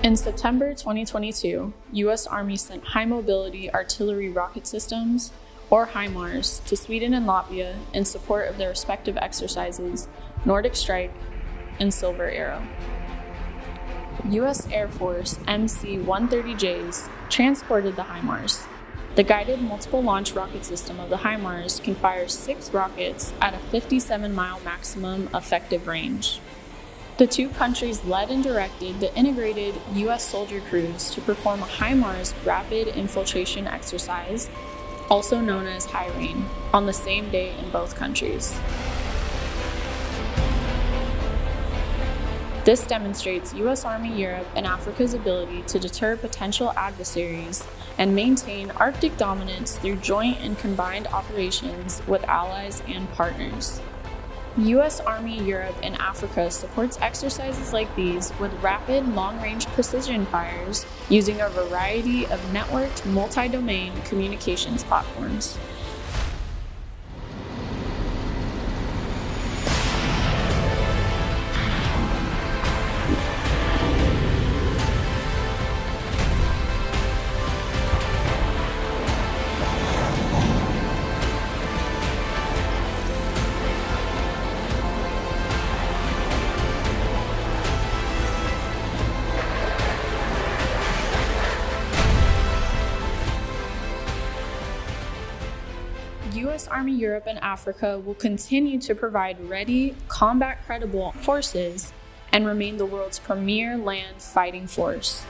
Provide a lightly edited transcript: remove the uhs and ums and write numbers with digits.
In September 2022, U.S. Army sent High Mobility Artillery Rocket Systems, or HIMARS, to Sweden and Latvia in support of their respective exercises, Nordic Strike and Silver Arrow. U.S. Air Force MC-130Js transported the HIMARS. The guided multiple launch rocket system of the HIMARS can fire 6 rockets at a 57-mile maximum effective range. The two countries led and directed the integrated U.S. soldier crews to perform a HIMARS rapid infiltration exercise, also known as HIRAIN, on the same day in both countries. This demonstrates U.S. Army Europe and Africa's ability to deter potential adversaries and maintain Arctic dominance through joint and combined operations with allies and partners. U.S. Army Europe and Africa supports exercises like these with rapid, long-range precision fires using a variety of networked, multi-domain communications platforms. U.S. Army Europe and Africa will continue to provide ready, combat-credible forces and remain the world's premier land fighting force.